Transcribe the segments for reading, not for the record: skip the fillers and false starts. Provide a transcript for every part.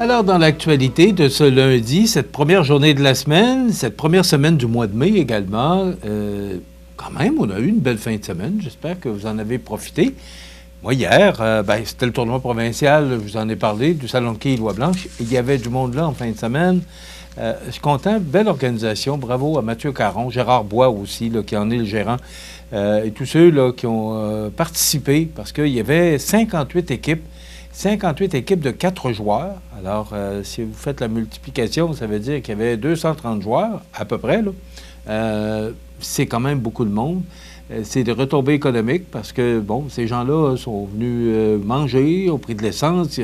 Alors, dans l'actualité de ce lundi, cette première journée de la semaine, cette première semaine du mois de mai également, quand même, on a eu une belle fin de semaine. J'espère que vous en avez profité. Moi, hier, c'était le tournoi provincial, je vous en ai parlé, du Salon de quilles Loi-Blanche. Il y avait du monde là en fin de semaine. Je suis content, belle organisation. Bravo à Mathieu Caron, Gérard Bois aussi, là, qui en est le gérant, et tous ceux là, qui ont participé, parce qu'il y avait 58 équipes. 58 équipes de 4 joueurs. Alors, si vous faites la multiplication, ça veut dire qu'il y avait 230 joueurs, à peu près, là. C'est quand même beaucoup de monde. C'est des retombées économiques parce que, bon, ces gens-là sont venus manger au prix de l'essence.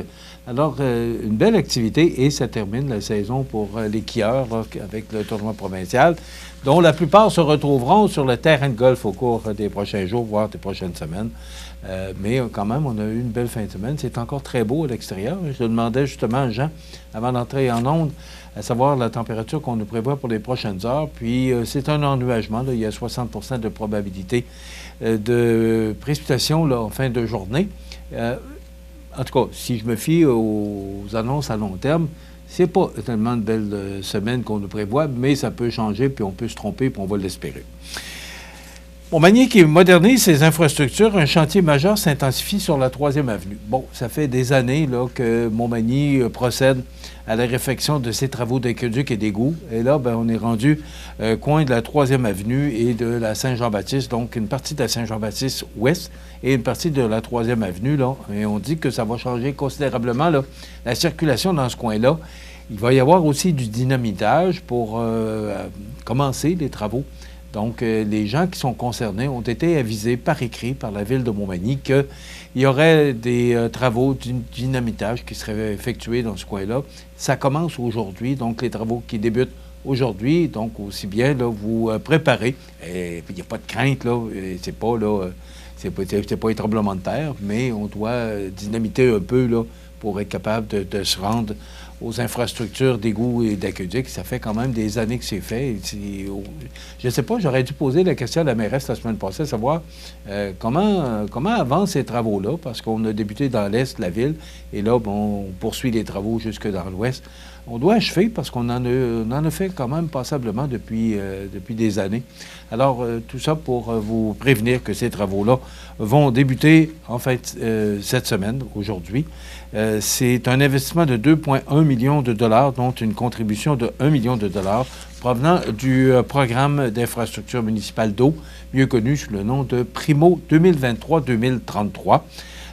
Alors, une belle activité et ça termine la saison pour les skieurs là, avec le tournoi provincial, dont la plupart se retrouveront sur le terrain de golf au cours des prochains jours, voire des prochaines semaines. Mais quand même, on a eu une belle fin de semaine. C'est encore très beau à l'extérieur. Je demandais justement à Jean, avant d'entrer en onde, à savoir la température qu'on nous prévoit pour les prochaines heures. Puis, c'est un ennuagement. Là. Il y a 60 de probabilité de précipitation là, en fin de journée. En tout cas, si je me fie aux annonces à long terme, c'est pas tellement de belles semaines qu'on nous prévoit, mais ça peut changer, puis on peut se tromper, puis on va l'espérer. Montmagny qui modernise ses infrastructures, un chantier majeur s'intensifie sur la 3e avenue. Bon, ça fait des années là, que Montmagny procède à la réfection de ses travaux d'aqueduc et d'égouts. Et là, on est rendu coin de la 3e avenue et de la Saint-Jean-Baptiste, donc une partie de la Saint-Jean-Baptiste ouest et une partie de la 3e avenue. Là. Et on dit que ça va changer considérablement là, la circulation dans ce coin-là. Il va y avoir aussi du dynamitage pour commencer les travaux. Donc, les gens qui sont concernés ont été avisés par écrit par la Ville de Montmagny qu'il y aurait des travaux de dynamitage qui seraient effectués dans ce coin-là. Ça commence aujourd'hui, donc les travaux qui débutent aujourd'hui, donc aussi bien là, vous préparez. Il n'y a pas de crainte, là, c'est pas un tremblement de terre, mais on doit dynamiter un peu là, pour être capable de se rendre aux infrastructures d'égouts et d'aqueduc. Ça fait quand même des années que c'est fait. Je ne sais pas, j'aurais dû poser la question à la mairesse la semaine passée, savoir comment avancent ces travaux-là, parce qu'on a débuté dans l'est de la ville, et là, on poursuit les travaux jusque dans l'ouest. On doit achever parce qu'on en a fait quand même passablement depuis des années. Alors, tout ça pour vous prévenir que ces travaux-là vont débuter, en fait, cette semaine, aujourd'hui. C'est un investissement de 2,1 millions de dollars, dont une contribution de 1 million de dollars provenant du programme d'infrastructure municipale d'eau, mieux connu sous le nom de Primo 2023-2033.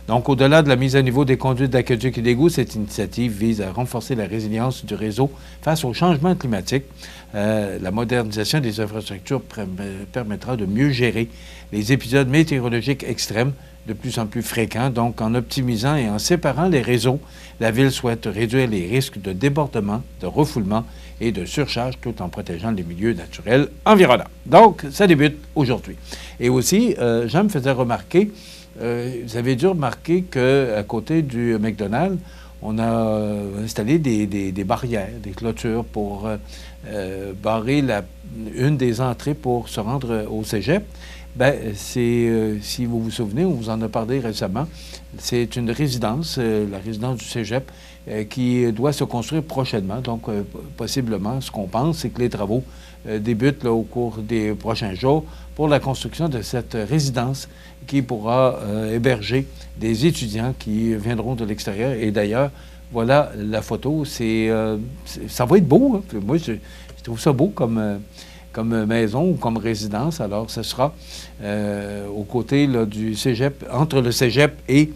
Donc, au-delà de la mise à niveau des conduites d'aqueduc et d'égouts, cette initiative vise à renforcer la résilience du réseau face au changement climatique. La modernisation des infrastructures permettra de mieux gérer les épisodes météorologiques extrêmes de plus en plus fréquents. Donc, en optimisant et en séparant les réseaux, la Ville souhaite réduire les risques de débordement, de refoulement et de surcharge tout en protégeant les milieux naturels environnants. Donc, ça débute aujourd'hui. Et aussi, Jean me faisait remarquer, vous avez dû remarquer qu'à côté du McDonald's, on a installé des barrières, des clôtures pour barrer une des entrées pour se rendre au cégep. Si vous vous souvenez, on vous en a parlé récemment, c'est une résidence, la résidence du cégep, qui doit se construire prochainement. Donc, possiblement, ce qu'on pense, c'est que les travaux débutent là, au cours des prochains jours pour la construction de cette résidence qui pourra héberger des étudiants qui viendront de l'extérieur. Et d'ailleurs, voilà la photo. Ça va être beau. Hein? Moi, je trouve ça beau comme maison ou comme résidence. Alors, ce sera aux côtés là, du cégep, entre le cégep et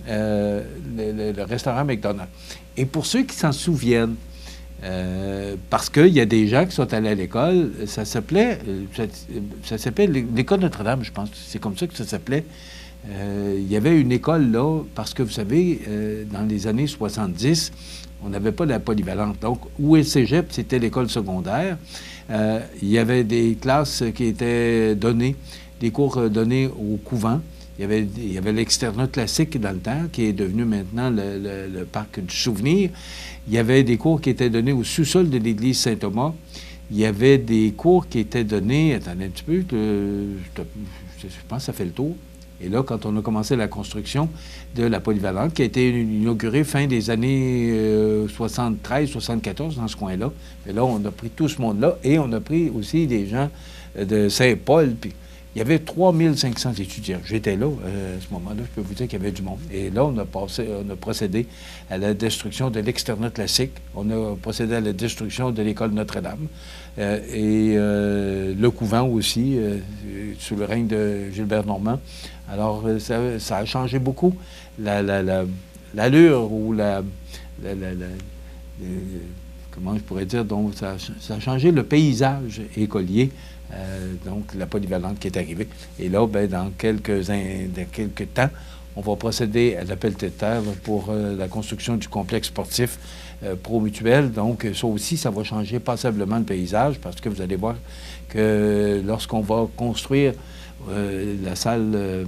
le restaurant McDonald's. Et pour ceux qui s'en souviennent, parce qu'il y a des gens qui sont allés à l'école, ça s'appelait l'école Notre-Dame, je pense. C'est comme ça que ça s'appelait. Il y avait une école là, parce que vous savez, dans les années 70, on n'avait pas la polyvalente. Donc, où est le cégep, c'était l'école secondaire. Il y avait des classes qui étaient données, des cours donnés au couvent. Il y avait l'externat classique dans le temps, qui est devenu maintenant le parc du souvenir. Il y avait des cours qui étaient donnés au sous-sol de l'église Saint-Thomas. Il y avait des cours qui étaient donnés, attendez un petit peu, je pense que ça fait le tour. Et là, quand on a commencé la construction de la polyvalente, qui a été inaugurée fin des années 73-74 dans ce coin-là, et là, on a pris tout ce monde-là et on a pris aussi des gens de Saint-Paul. Puis il y avait 3500 étudiants. J'étais là à ce moment-là, je peux vous dire qu'il y avait du monde. Et là, on a procédé à la destruction de l'externat classique. On a procédé à la destruction de l'école Notre-Dame. Le couvent aussi, sous le règne de Gilbert Normand. Alors, ça a changé beaucoup l'allure ou comment je pourrais dire, donc ça a changé le paysage écolier, donc la polyvalente qui est arrivée. Et là, ben, dans quelques temps, on va procéder à l'appel de terre pour la construction du complexe sportif Promutuel. Donc, ça aussi, ça va changer passablement le paysage parce que vous allez voir que lorsqu'on va construire la salle,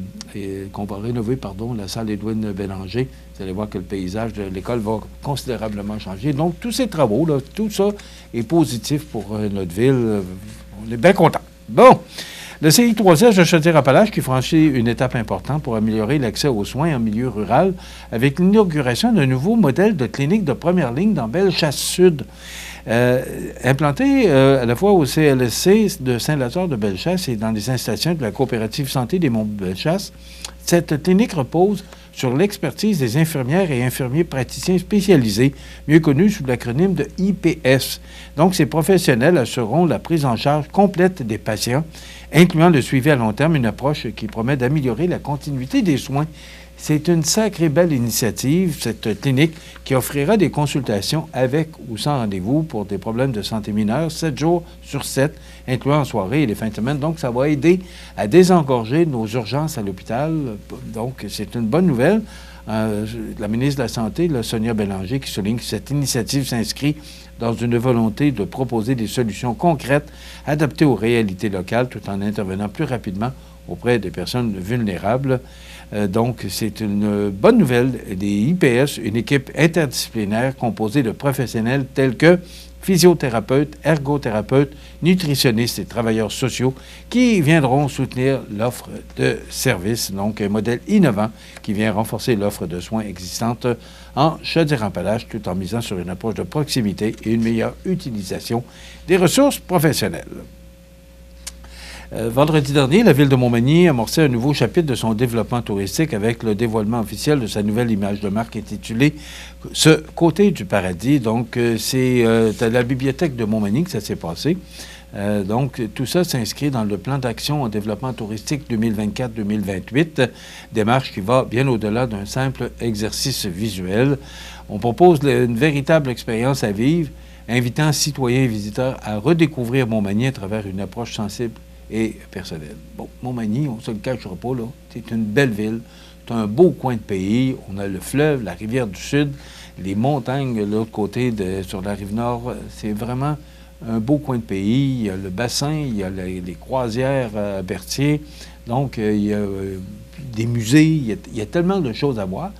qu'on va rénover, pardon, la salle Édouine Bélanger, vous allez voir que le paysage de l'école va considérablement changer. Donc, tous ces travaux, là, tout ça est positif pour notre ville. On est bien contents. Bon, le CI3S de Chaudière-Appalaches qui franchit une étape importante pour améliorer l'accès aux soins en milieu rural avec l'inauguration d'un nouveau modèle de clinique de première ligne dans Bellechasse-Sud. Implanté à la fois au CLSC de Saint-Lazare de Bellechasse et dans les installations de la coopérative santé des Monts-Bellechasse, cette clinique repose sur l'expertise des infirmières et infirmiers praticiens spécialisés, mieux connus sous l'acronyme de IPS. Donc, ces professionnels assureront la prise en charge complète des patients, incluant le suivi à long terme, une approche qui promet d'améliorer la continuité des soins. C'est une sacrée belle initiative, cette clinique, qui offrira des consultations avec ou sans rendez-vous pour des problèmes de santé mineurs, 7 jours sur 7, incluant en soirée et les fins de semaine. Donc, ça va aider à désengorger nos urgences à l'hôpital. Donc, c'est une bonne nouvelle. La ministre de la Santé, Sonia Bélanger, qui souligne que cette initiative s'inscrit dans une volonté de proposer des solutions concrètes adaptées aux réalités locales tout en intervenant plus rapidement auprès des personnes vulnérables. Donc, c'est une bonne nouvelle des IPS, une équipe interdisciplinaire composée de professionnels tels que physiothérapeutes, ergothérapeutes, nutritionnistes et travailleurs sociaux qui viendront soutenir l'offre de services. Donc, un modèle innovant qui vient renforcer l'offre de soins existante en Chaudière-Appalaches tout en misant sur une approche de proximité et une meilleure utilisation des ressources professionnelles. Vendredi dernier, la ville de Montmagny amorçait un nouveau chapitre de son développement touristique avec le dévoilement officiel de sa nouvelle image de marque intitulée « Ce côté du paradis ». Donc, c'est à la bibliothèque de Montmagny que ça s'est passé. Donc, tout ça s'inscrit dans le plan d'action en développement touristique 2024-2028, démarche qui va bien au-delà d'un simple exercice visuel. On propose une véritable expérience à vivre, invitant citoyens et visiteurs à redécouvrir Montmagny à travers une approche sensible et personnel. Bon, Montmagny, on ne se le cachera pas, là. C'est une belle ville. C'est un beau coin de pays. On a le fleuve, la rivière du Sud, les montagnes de l'autre côté, sur la rive nord. C'est vraiment un beau coin de pays. Il y a le bassin, il y a les croisières à Berthier. Donc, il y a des musées. Il y a tellement de choses à voir.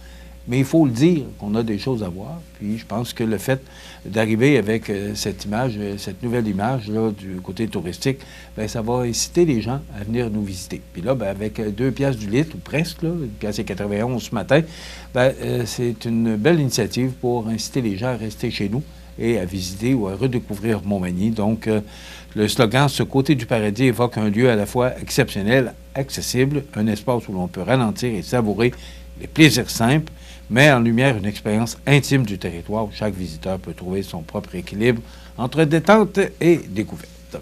Mais il faut le dire qu'on a des choses à voir. Puis je pense que le fait d'arriver avec cette image, cette nouvelle image là, du côté touristique, bien, ça va inciter les gens à venir nous visiter. Puis là, bien, avec 2 piastres du litre, ou presque, là, c'est 91 ce matin, bien, c'est une belle initiative pour inciter les gens à rester chez nous et à visiter ou à redécouvrir Montmagny. Donc, le slogan « Ce côté du paradis » évoque un lieu à la fois exceptionnel, accessible, un espace où l'on peut ralentir et savourer les plaisirs simples, met en lumière une expérience intime du territoire où chaque visiteur peut trouver son propre équilibre entre détente et découverte.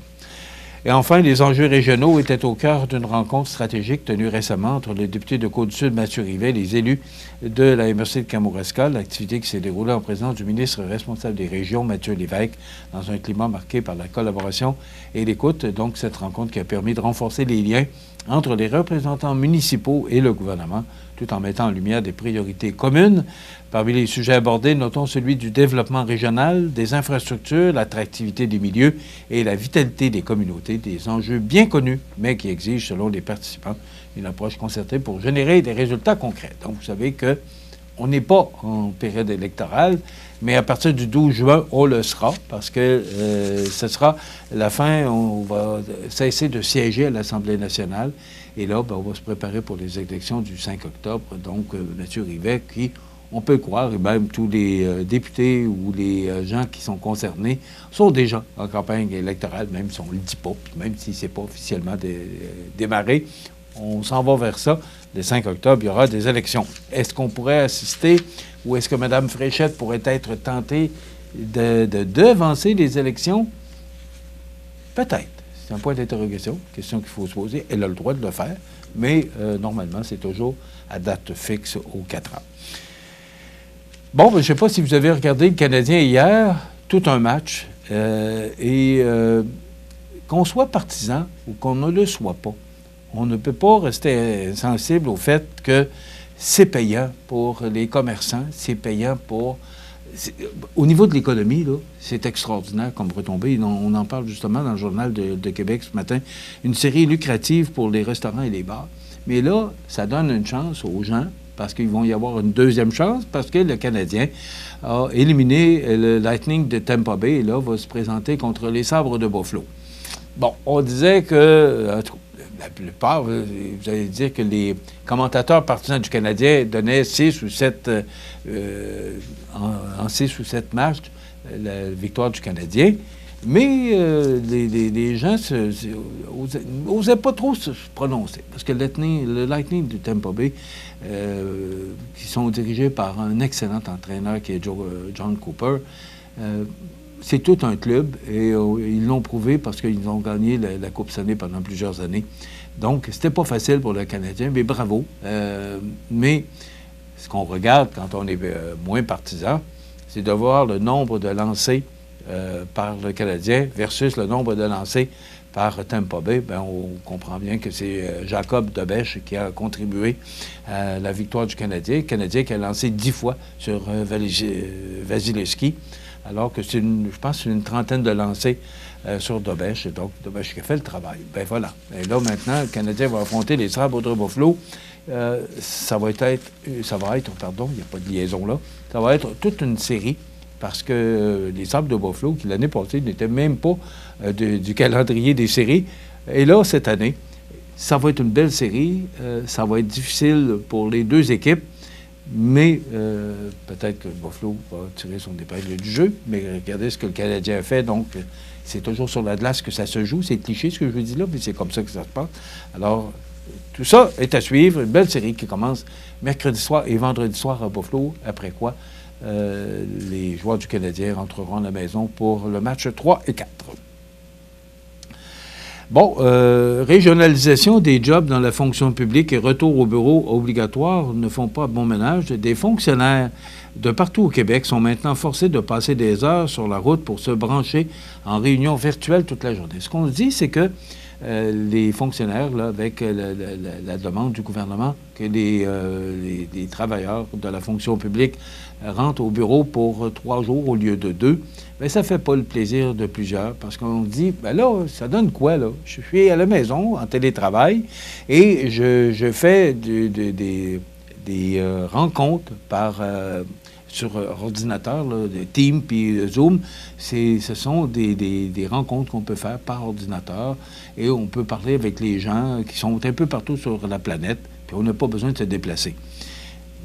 Et enfin, les enjeux régionaux étaient au cœur d'une rencontre stratégique tenue récemment entre le député de Côte-du-Sud, Mathieu Rivet, et les élus de la MRC de Kamouraska, l'activité qui s'est déroulée en présence du ministre responsable des régions, Mathieu Lévesque, dans un climat marqué par la collaboration et l'écoute. Donc, cette rencontre qui a permis de renforcer les liens entre les représentants municipaux et le gouvernement, tout en mettant en lumière des priorités communes. Parmi les sujets abordés, notons celui du développement régional, des infrastructures, l'attractivité des milieux et la vitalité des communautés, des enjeux bien connus, mais qui exigent, selon les participants, une approche concertée pour générer des résultats concrets. Donc, vous savez qu'on n'est pas en période électorale, mais à partir du 12 juin, on le sera, parce que ce sera la fin, on va cesser de siéger à l'Assemblée nationale. Et là, ben, on va se préparer pour les élections du 5 octobre. Donc, M. Rivet, qui, on peut le croire, et même tous les députés ou les gens qui sont concernés sont déjà en campagne électorale, même si on ne le dit pas, puis même si ce n'est pas officiellement démarré. On s'en va vers ça. Le 5 octobre, il y aura des élections. Est-ce qu'on pourrait assister ou est-ce que Mme Fréchette pourrait être tentée de devancer les élections? Peut-être. C'est un point d'interrogation, question qu'il faut se poser. Elle a le droit de le faire, mais normalement, c'est toujours à date fixe aux 4 ans. Bon, je ne sais pas si vous avez regardé le Canadien hier, tout un match, qu'on soit partisan ou qu'on ne le soit pas, on ne peut pas rester sensible au fait que c'est payant pour les commerçants, c'est payant pour... Au niveau de l'économie, là, c'est extraordinaire comme retombée. On en parle justement dans le Journal de Québec ce matin. Une série lucrative pour les restaurants et les bars. Mais là, ça donne une chance aux gens, parce qu'ils vont y avoir une deuxième chance, parce que le Canadien a éliminé le Lightning de Tampa Bay et là, va se présenter contre les Sabres de Buffalo. Bon, on disait que... la plupart, vous allez dire que les commentateurs partisans du Canadien donnaient 6 ou 7, en 6 ou 7 matchs, la victoire du Canadien. Mais les gens n'osaient pas trop se prononcer. Parce que le Lightning du Tampa Bay, qui sont dirigés par un excellent entraîneur qui est John Cooper, c'est tout un club et ils l'ont prouvé parce qu'ils ont gagné la Coupe Stanley pendant plusieurs années. Donc, c'était pas facile pour le Canadien, mais bravo. Mais ce qu'on regarde quand on est moins partisan, c'est de voir le nombre de lancers par le Canadien versus le nombre de lancers par Tampa Bay. Bien, on comprend bien que c'est Jacob Dobèche qui a contribué à la victoire du Canadien. Le Canadien qui a lancé 10 fois sur Vasilevski. Alors que je pense que c'est une trentaine de lancers sur Dobèche. Et donc, Dobèche qui a fait le travail. Ben voilà. Et là, maintenant, le Canadien va affronter les Sabres de Buffalo. Ça va être, pardon, il n'y a pas de liaison là, ça va être toute une série parce que les Sabres de Buffalo, qui l'année passée n'étaient même pas du calendrier des séries, et là, cette année, ça va être une belle série. Ça va être difficile pour les deux équipes. Mais peut-être que Buffalo va tirer son épingle du jeu. Mais regardez ce que le Canadien a fait. Donc, c'est toujours sur la glace que ça se joue. C'est cliché ce que je vous dis là, mais c'est comme ça que ça se passe. Alors, tout ça est à suivre. Une belle série qui commence mercredi soir et vendredi soir à Buffalo. Après quoi, les joueurs du Canadien rentreront à la maison pour le match 3 et 4. Bon, régionalisation des jobs dans la fonction publique et retour au bureau obligatoire ne font pas bon ménage. Des fonctionnaires de partout au Québec sont maintenant forcés de passer des heures sur la route pour se brancher en réunion virtuelle toute la journée. Ce qu'on dit, c'est que les fonctionnaires, là, avec la demande du gouvernement que les travailleurs de la fonction publique rentrent au bureau pour 3 jours au lieu de 2, bien, ça ne fait pas le plaisir de plusieurs parce qu'on dit, bien là, ça donne quoi, là? Je suis à la maison, en télétravail, et je fais des rencontres sur ordinateur, là, de Teams puis Zoom. Ce sont des rencontres qu'on peut faire par ordinateur et on peut parler avec les gens qui sont un peu partout sur la planète, puis on n'a pas besoin de se déplacer.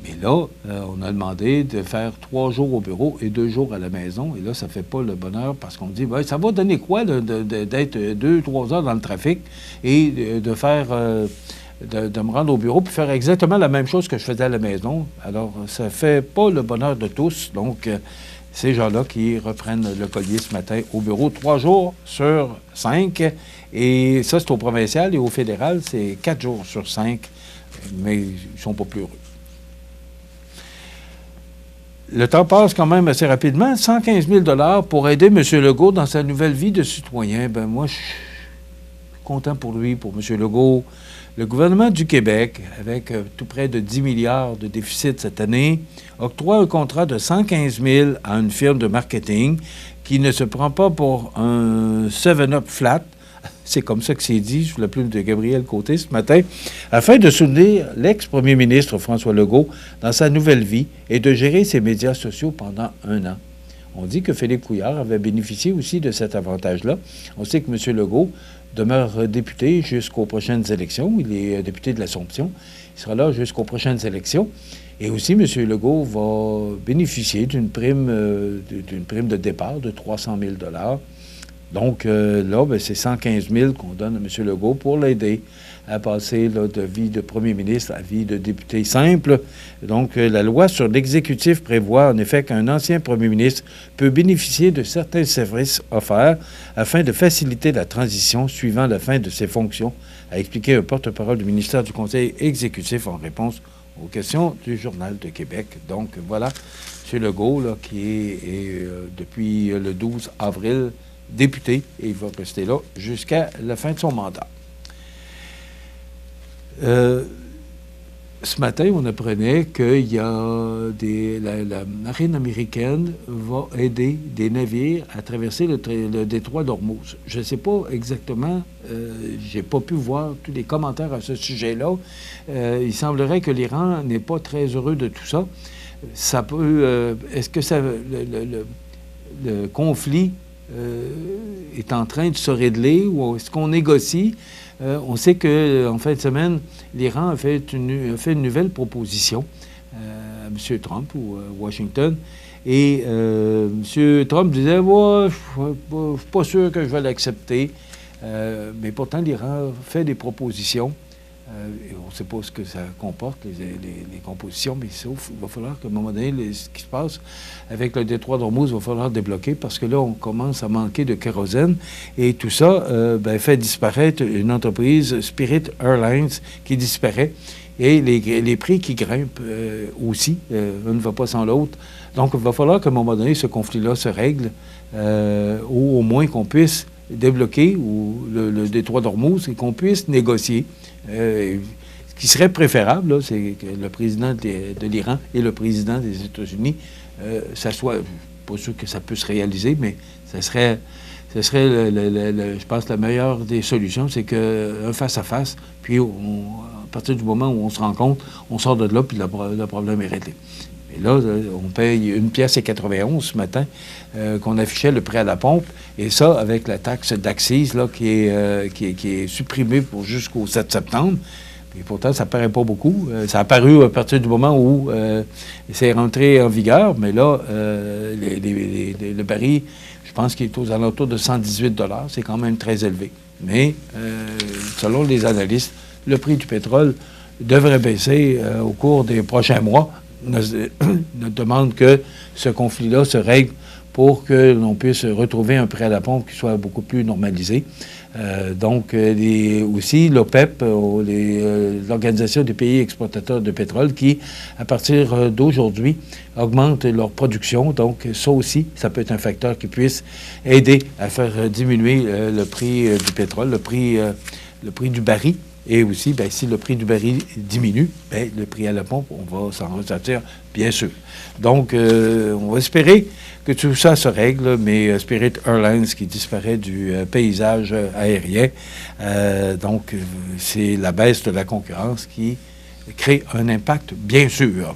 Mais là, on a demandé de faire 3 jours au bureau et 2 jours à la maison. Et là, ça ne fait pas le bonheur parce qu'on dit, ben, ça va donner quoi d'être 2-3 heures dans le trafic et de faire... de me rendre au bureau puis faire exactement la même chose que je faisais à la maison. Alors, ça ne fait pas le bonheur de tous. Donc, ces gens-là qui reprennent le collier ce matin au bureau 3 jours sur 5. Et ça, c'est au provincial et au fédéral, c'est 4 jours sur 5. Mais ils ne sont pas plus heureux. Le temps passe quand même assez rapidement. 115 000 $ pour aider M. Legault dans sa nouvelle vie de citoyen. Ben moi, je suis content pour lui, pour M. Legault. Le gouvernement du Québec, avec tout près de 10 milliards de déficit cette année, octroie un contrat de 115 000 à une firme de marketing qui ne se prend pas pour un 7-up flat. C'est comme ça que c'est dit sous la plume de Gabriel Côté ce matin, afin de soutenir l'ex-premier ministre François Legault dans sa nouvelle vie et de gérer ses médias sociaux pendant 1 an. On dit que Philippe Couillard avait bénéficié aussi de cet avantage-là. On sait que M. Legault demeure député jusqu'aux prochaines élections. Il est député de l'Assomption. Il sera là jusqu'aux prochaines élections. Et aussi, M. Legault va bénéficier d'une prime de départ de 300 000 $. Donc là, ben, c'est 115 000 qu'on donne à M. Legault pour l'aider à passer là, de vie de premier ministre à vie de député simple. Donc, la loi sur l'exécutif prévoit en effet qu'un ancien premier ministre peut bénéficier de certains services offerts afin de faciliter la transition suivant la fin de ses fonctions, a expliqué un porte-parole du ministère du Conseil exécutif en réponse aux questions du Journal de Québec. Donc, voilà, M. Legault, là, qui est depuis le 12 avril député, et il va rester là jusqu'à la fin de son mandat. Ce matin, on apprenait qu'il y a la marine américaine va aider des navires à traverser le détroit d'Ormuz. Je ne sais pas exactement, j'ai pas pu voir tous les commentaires à ce sujet-là. Il semblerait que l'Iran n'est pas très heureux de tout ça. Ça peut, est-ce que ça, le conflit est en train de se régler ou est-ce qu'on négocie? On sait qu'en fin de semaine, l'Iran a fait une nouvelle proposition à M. Trump ou à Washington. Et M. Trump disait, ouais, je ne suis pas sûr que je vais l'accepter. Mais pourtant, l'Iran fait des propositions. Et on ne sait pas ce que ça comporte, les compositions, mais sauf il va falloir qu'à un moment donné, ce qui se passe avec le détroit d'Ormuz, il va falloir débloquer parce que là, on commence à manquer de kérosène. Et tout ça fait disparaître une entreprise, Spirit Airlines, qui disparaît. Et les prix qui grimpent aussi, un ne va pas sans l'autre. Donc, il va falloir qu'à un moment donné, ce conflit-là se règle, ou au moins qu'on puisse débloquer le détroit d'Ormuz et qu'on puisse négocier. Ce qui serait préférable, c'est que le président de l'Iran et le président des États-Unis s'assoient. Pas sûr que ça peut se réaliser, mais ce serait je pense, la meilleure des solutions, c'est qu'un face-à-face, puis à partir du moment où on se rencontre, on sort de là, puis le problème est réglé. Et là, on paye 1,91 $ ce matin, qu'on affichait le prix à la pompe. Et ça, avec la taxe d'accise là, qui est supprimée pour jusqu'au 7 septembre. Et pourtant, ça ne paraît pas beaucoup. Ça a apparu à partir du moment où c'est rentré en vigueur. Mais là, le baril, je pense qu'il est aux alentours de 118 $. C'est quand même très élevé. Mais selon les analystes, le prix du pétrole devrait baisser au cours des prochains mois. Ne demande que ce conflit-là se règle pour que l'on puisse retrouver un prix à la pompe qui soit beaucoup plus normalisé. Donc, aussi l'OPEP, l'Organisation des pays exportateurs de pétrole, qui, à partir d'aujourd'hui, augmente leur production. Donc, ça aussi, ça peut être un facteur qui puisse aider à faire diminuer le prix du pétrole, le prix du baril. Et aussi, bien, si le prix du baril diminue, bien, le prix à la pompe, on va s'en ressentir, bien sûr. Donc, on va espérer que tout ça se règle, mais Spirit Airlines qui disparaît du paysage aérien, donc c'est la baisse de la concurrence qui crée un impact, bien sûr.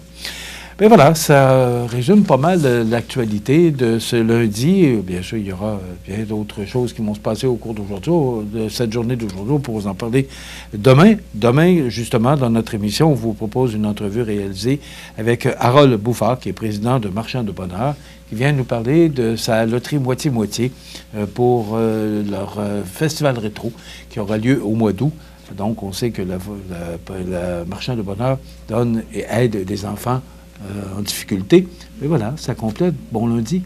Bien voilà, ça résume pas mal l'actualité de ce lundi. Bien sûr, il y aura bien d'autres choses qui vont se passer au cours d'aujourd'hui, de cette journée d'aujourd'hui, pour vous en parler demain. Demain, justement, dans notre émission, on vous propose une entrevue réalisée avec Harold Bouffard, qui est président de Marchands de Bonheur, qui vient nous parler de sa loterie moitié-moitié pour leur festival rétro qui aura lieu au mois d'août. Donc, on sait que la Marchand de Bonheur donne et aide des enfants en difficulté. Mais voilà, ça complète. Bon lundi.